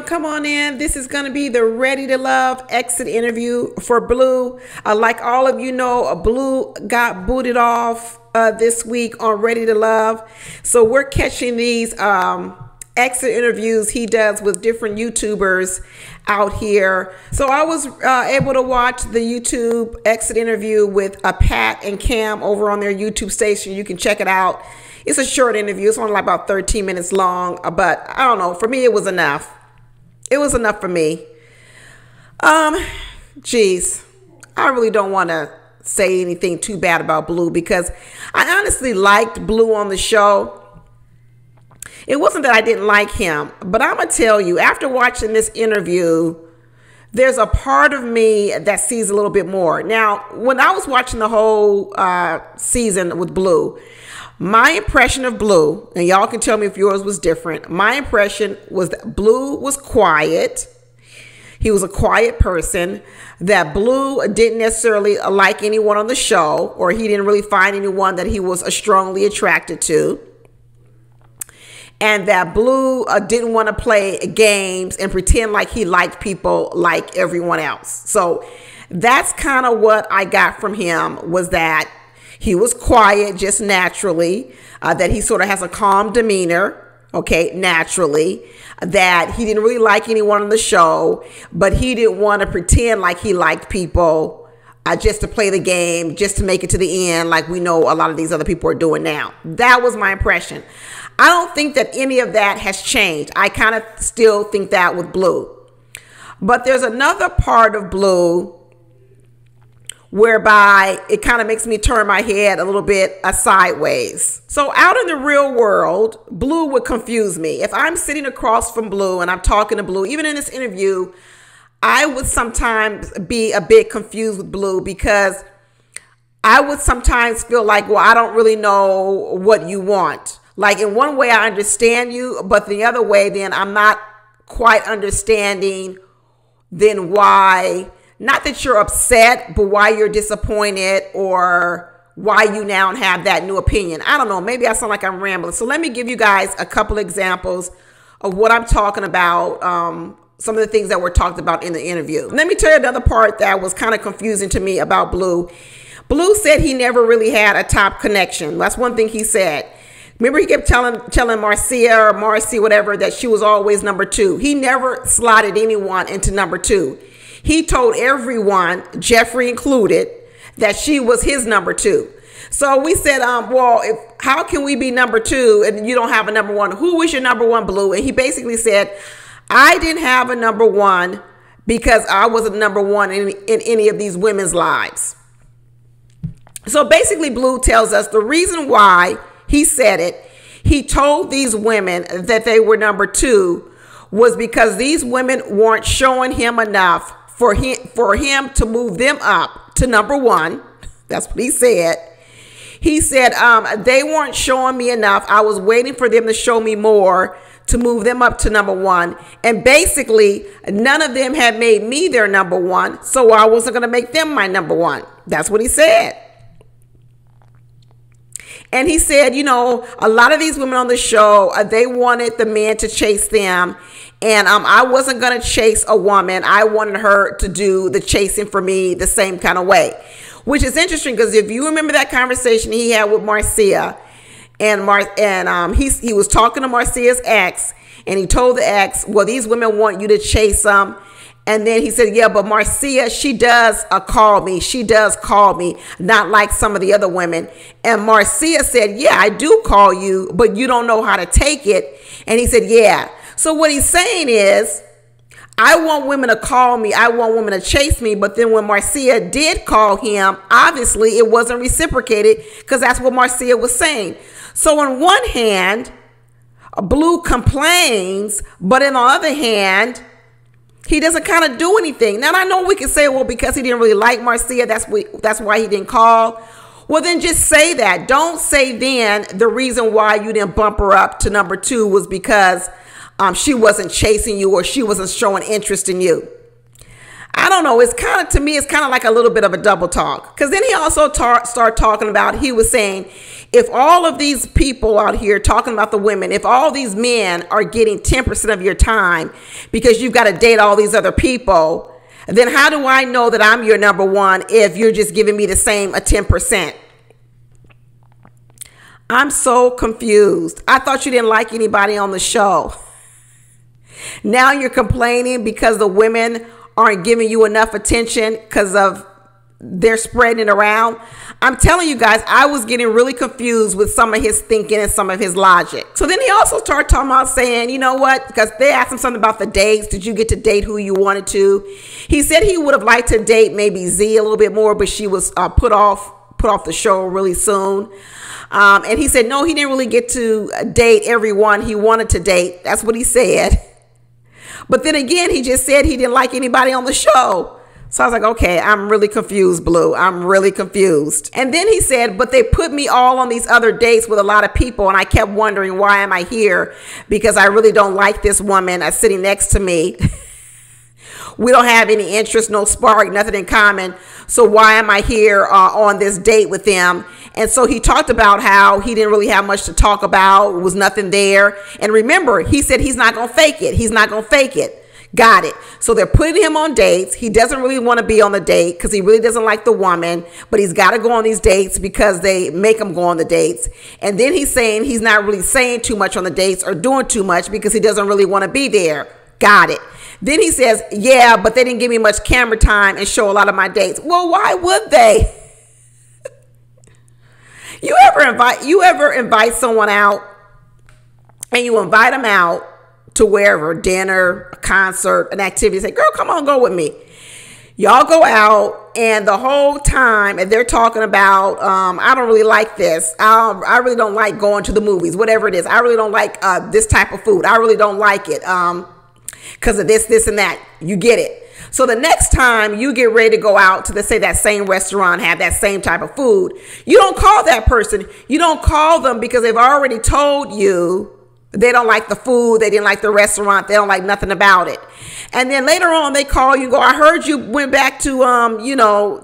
come on in. This is going to be the Ready to Love exit interview for Blue. Like all of you know, Blue got booted off this week on Ready to Love. So we're catching these exit interviews he does with different YouTubers out here. So I was able to watch the YouTube exit interview with Pat and Cam over on their YouTube station. You can check it out. It's a short interview. It's only like about 13 minutes long, but I don't know. For me, it was enough. It was enough for me. Geez, I really don't want to say anything too bad about Blue because I honestly liked Blue on the show. It wasn't that I didn't like him, but I'm going to tell you, after watching this interview, there's a part of me that sees a little bit more. Now, when I was watching the whole season with Blue, my impression of Blue, and y'all can tell me if yours was different, my impression was that Blue was quiet. He was a quiet person, that Blue didn't necessarily like anyone on the show, or he didn't really find anyone that he was strongly attracted to. And that Blue didn't want to play games and pretend like he liked people like everyone else. So that's kind of what I got from him, was that he was quiet just naturally, that he sort of has a calm demeanor, okay, naturally, that he didn't really like anyone on the show, but he didn't want to pretend like he liked people just to play the game, just to make it to the end, like we know a lot of these other people are doing now. That was my impression. I don't think that any of that has changed. I kind of still think that with Blue. But there's another part of Blue whereby it kind of makes me turn my head a little bit sideways. So out in the real world, Blue would confuse me. If I'm sitting across from Blue and I'm talking to Blue, even in this interview, I would sometimes be a bit confused with Blue because I would sometimes feel like, well, I don't really know what you want. Like in one way I understand you, but the other way then I'm not quite understanding then why. Not that you're upset, but why you're disappointed or why you now have that new opinion. I don't know. Maybe I sound like I'm rambling. So let me give you guys a couple examples of what I'm talking about, some of the things that were talked about in the interview. Let me tell you another part that was kind of confusing to me about Blue. Blue said he never really had a top connection. That's one thing he said. Remember, he kept telling Marcia or Marcy, whatever, that she was always number two. He never slotted anyone into number two. He told everyone, Jeffrey included, that she was his number two. So we said, well, how can we be number two and you don't have a number one? Who was your number one, Blue? And he basically said, I didn't have a number one because I wasn't number one in any of these women's lives. So basically, Blue tells us the reason why he said it, he told these women that they were number two was because these women weren't showing him enough for him to move them up to number one. That's what he said. He said, they weren't showing me enough. I was waiting for them to show me more to move them up to number one. And basically, none of them had made me their number one, so I wasn't going to make them my number one. That's what he said. And he said, you know, a lot of these women on the show, they wanted the man to chase them. And I wasn't going to chase a woman. I wanted her to do the chasing for me the same kind of way. Which is interesting because if you remember that conversation he had with Marcia, and he was talking to Marcia's ex, and he told the ex, well, these women want you to chase them. And then he said, yeah, but Marcia, she does call me. She does call me, not like some of the other women. And Marcia said, yeah, I do call you, but you don't know how to take it. And he said, yeah. So what he's saying is, I want women to call me. I want women to chase me. But then when Marcia did call him, obviously it wasn't reciprocated because that's what Marcia was saying. So on one hand, Blue complains, but on the other hand, he doesn't kind of do anything. Now, I know we can say, well, because he didn't really like Marcia, that's why he didn't call. Well, then just say that. Don't say then the reason why you didn't bump her up to number two was because she wasn't chasing you or she wasn't showing interest in you. I don't know. It's kind of, to me, it's kind of like a little bit of a double talk. Because then he also started talking about, he was saying, if all of these people out here talking about the women, if all these men are getting 10% of your time because you've got to date all these other people, then how do I know that I'm your number one if you're just giving me the same 10%? I'm so confused. I thought you didn't like anybody on the show. Now you're complaining because the women aren't giving you enough attention because of they're spreading it around. I'm telling you guys, I was getting really confused with some of his thinking and some of his logic. So then he also started talking about saying, you know what, because they asked him something about the dates. Did you get to date who you wanted to? He said he would have liked to date maybe Z a little bit more, but she was put off the show really soon. And he said, no, he didn't really get to date everyone he wanted to date. That's what he said. But then again, he just said he didn't like anybody on the show. So I was like, okay, I'm really confused, Blue. I'm really confused. And then he said, but they put me all on these other dates with a lot of people. And I kept wondering, why am I here? Because I really don't like this woman sitting next to me. We don't have any interest, no spark, nothing in common. So why am I here on this date with them? And so he talked about how he didn't really have much to talk about. It was nothing there. And remember, he said he's not going to fake it. He's not going to fake it. Got it. So they're putting him on dates. He doesn't really want to be on the date because he really doesn't like the woman, but he's got to go on these dates because they make him go on the dates. And then he's saying he's not really saying too much on the dates or doing too much because he doesn't really want to be there. Got it. Then he says, yeah, but they didn't give me much camera time and show a lot of my dates. Well, why would they? You ever invite someone out and you invite them out to wherever, dinner, a concert, an activity, say, girl, come on, go with me. Y'all go out and the whole time and they're talking about, I don't really like this. I really don't like going to the movies, whatever it is. I really don't like this type of food. I really don't like it because of this, and that. You get it. So the next time you get ready to go out to, let's say, that same restaurant, have that same type of food, you don't call that person. You don't call them because they've already told you they don't like the food. They didn't like the restaurant. They don't like nothing about it. And then later on they call you and go, I heard you went back to,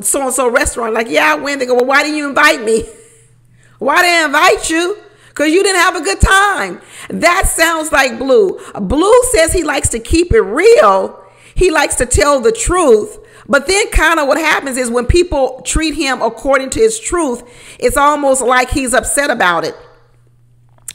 so-and-so restaurant. Like, yeah, I went. They go, well, why didn't you invite me? Why didn't I invite you? Because you didn't have a good time. That sounds like Blue. Blue says he likes to keep it real. He likes to tell the truth. But then kind of what happens is when people treat him according to his truth, it's almost like he's upset about it.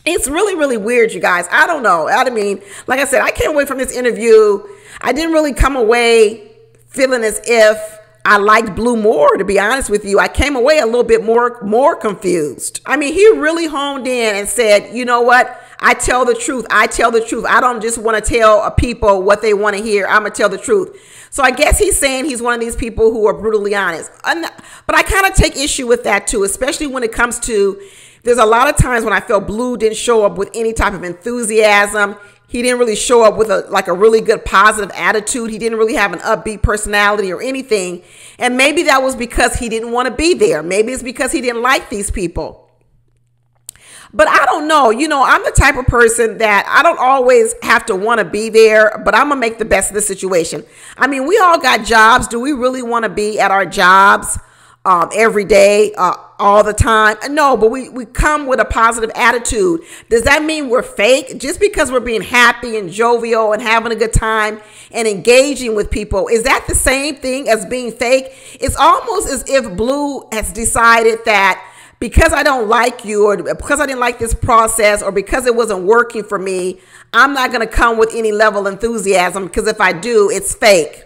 It's really, really weird, you guys. I don't know. I mean, like I said, I came away from this interview. I didn't really come away feeling as if I liked Blue more, to be honest with you. I came away a little bit more confused. I mean, he really honed in and said, you know what? I tell the truth. I tell the truth. I don't just want to tell people what they want to hear. I'm going to tell the truth. So I guess he's saying he's one of these people who are brutally honest. But I kind of take issue with that too, especially when it comes to, there's a lot of times when I felt Blue didn't show up with any type of enthusiasm. He didn't really show up with a really good positive attitude. He didn't really have an upbeat personality or anything. And maybe that was because he didn't want to be there. Maybe it's because he didn't like these people. But I don't know. You know, I'm the type of person that I don't always have to want to be there, but I'm going to make the best of the situation. I mean, we all got jobs. Do we really want to be at our jobs every day, all the time? No, but we come with a positive attitude. Does that mean we're fake? Just because we're being happy and jovial and having a good time and engaging with people, is that the same thing as being fake? It's almost as if Blue has decided that because I don't like you, or because I didn't like this process, or because it wasn't working for me, I'm not going to come with any level of enthusiasm, because if I do, it's fake.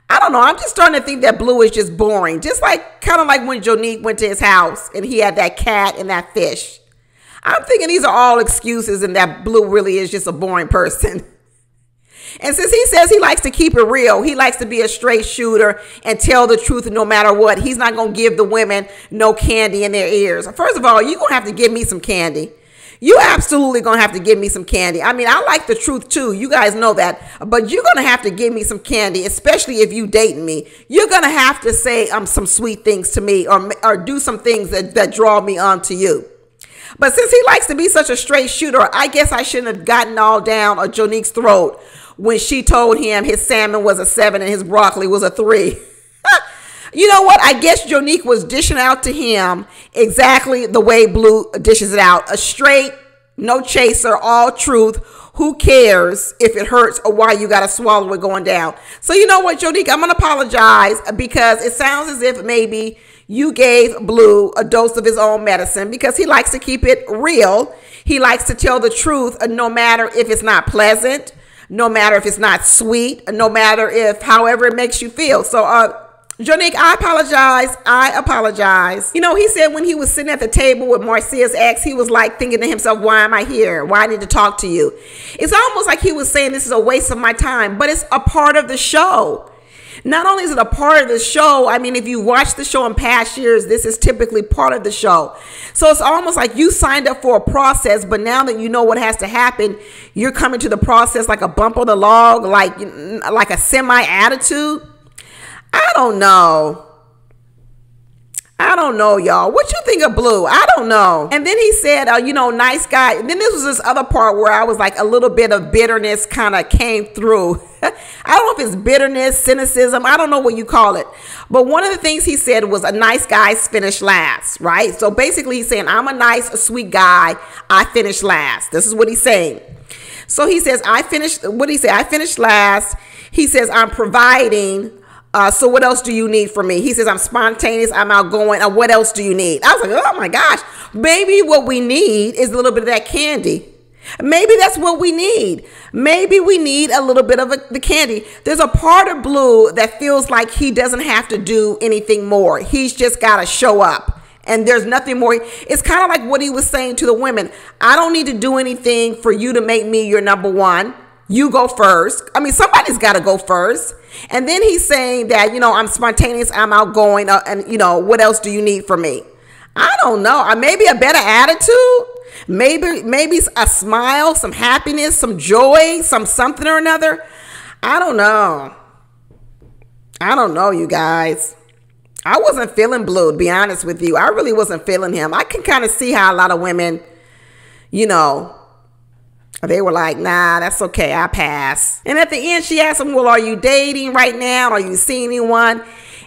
I don't know. I'm just starting to think that Blue is just boring. Just like, kind of like when Jonique went to his house and he had that cat and that fish. I'm thinking these are all excuses and that Blue really is just a boring person. And since he says he likes to keep it real, he likes to be a straight shooter and tell the truth no matter what. He's not going to give the women no candy in their ears. First of all, you're going to have to give me some candy. You absolutely going to have to give me some candy. I mean, I like the truth too. You guys know that. But you're going to have to give me some candy, especially if you dating me. You're going to have to say some sweet things to me, or do some things that draw me on to you. But since he likes to be such a straight shooter, I guess I shouldn't have gotten all down Jonique's throat when she told him his salmon was a 7 and his broccoli was a 3. You know what? I guess Jonique was dishing out to him exactly the way Blue dishes it out. A straight, no chaser, all truth. Who cares if it hurts or why you got to swallow it going down? So you know what, Jonique? I'm going to apologize because it sounds as if maybe you gave Blue a dose of his own medicine because he likes to keep it real. He likes to tell the truth no matter if it's not pleasant, no matter if it's not sweet, no matter if however it makes you feel. So, Jonique, I apologize. I apologize. You know, he said when he was sitting at the table with Marcia's ex, he was like thinking to himself, why am I here? Why I need to talk to you? It's almost like he was saying this is a waste of my time, but it's a part of the show. Not only is it a part of the show, I mean, if you watch the show in past years, this is typically part of the show. So it's almost like you signed up for a process, but now that you know what has to happen, you're coming to the process like a bump on the log, like a semi-attitude. I don't know. I don't know, y'all. What you think of Blue? I don't know. And then he said, you know, nice guy. And then this was this other part where I was like a little bit of bitterness kind of came through. I don't know if it's bitterness, cynicism. I don't know what you call it. But one of the things he said was a nice guys finish last, right? So basically he's saying, I'm a nice, a sweet guy. I finish last. This is what he's saying. So he says, I finished, what did he say? I finished last. He says, I'm providing. So what else do you need from me? He says, I'm spontaneous, I'm outgoing. What else do you need? I was like, oh my gosh, maybe what we need is a little bit of that candy. Maybe that's what we need. Maybe we need a little bit of the candy. There's a part of Blue that feels like he doesn't have to do anything more. He's just got to show up. And there's nothing more. It's kind of like what he was saying to the women. I don't need to do anything for you to make me your number one. You go first. I mean, somebody's got to go first. And then he's saying that, you know, I'm spontaneous, I'm outgoing, and, you know, what else do you need from me? I don't know. Maybe a better attitude. Maybe a smile, some happiness, some joy, something or another. I don't know. I don't know, you guys. I wasn't feeling Blue, to be honest with you. I really wasn't feeling him. I can kind of see how a lot of women, you know, they were like, nah, that's okay, I pass. And at the end, she asked him, well, are you dating right now? Are you seeing anyone?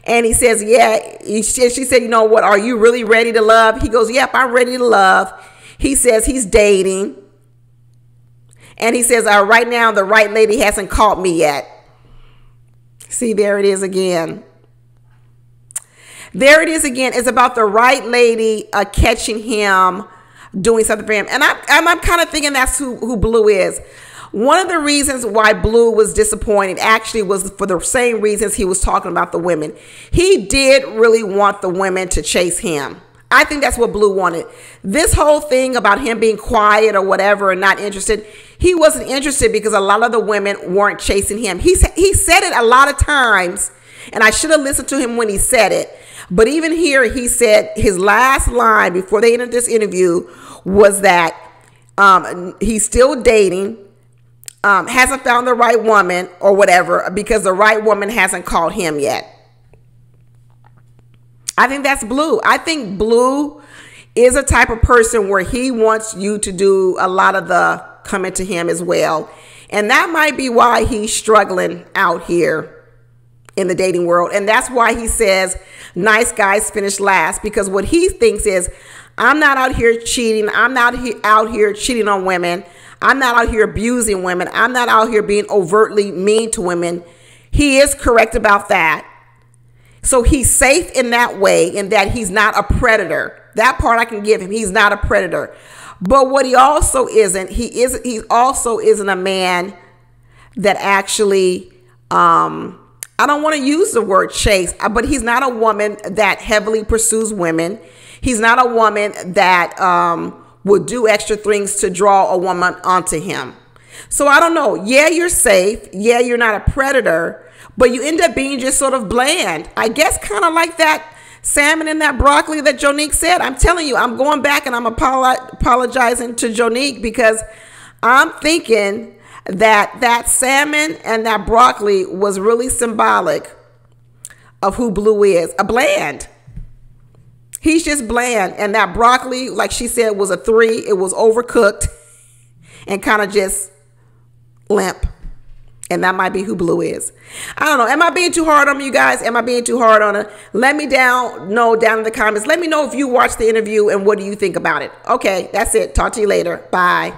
And he says, yeah. She said, you know what, are you really ready to love? He goes, yep, I'm ready to love. He says he's dating. And he says, right now, the right lady hasn't caught me yet. See, there it is again. There it is again. It's about the right lady catching him doing something for him. And I'm kind of thinking that's who Blue is. One of the reasons why Blue was disappointed actually was for the same reasons he was talking about the women. He did really want the women to chase him. I think that's what Blue wanted. This whole thing about him being quiet or whatever and not interested, he wasn't interested because a lot of the women weren't chasing him. He said it a lot of times, and I should have listened to him when he said it. But even here, he said his last line before they ended this interview was that he's still dating, hasn't found the right woman or whatever because the right woman hasn't called him yet. I think that's Blue. I think Blue is a type of person where he wants you to do a lot of the coming to him as well. And that might be why he's struggling out here in the dating world. And that's why he says nice guys finish last, because what he thinks is, I'm not out here cheating. I'm not out here cheating on women. I'm not out here abusing women. I'm not out here being overtly mean to women. He is correct about that. So he's safe in that way, in that he's not a predator. That part I can give him. He's not a predator. But what he also isn't, he also isn't a man that actually, I don't want to use the word chase, but he's not a woman that heavily pursues women. He's not a woman that would do extra things to draw a woman onto him. So I don't know. Yeah, you're safe. Yeah, you're not a predator, but you end up being just sort of bland. I guess kind of like that salmon and that broccoli that Jonique said. I'm telling you, I'm going back and I'm apologizing to Jonique because I'm thinking that salmon and that broccoli was really symbolic of who Blue is. A bland. He's just bland. And that broccoli, like she said, was a 3. It was overcooked and kind of just limp. And that might be who Blue is. I don't know. Am I being too hard on you guys? Am I being too hard on her? Let me know down in the comments. Let me know if you watched the interview and what do you think about it. Okay, that's it. Talk to you later. Bye.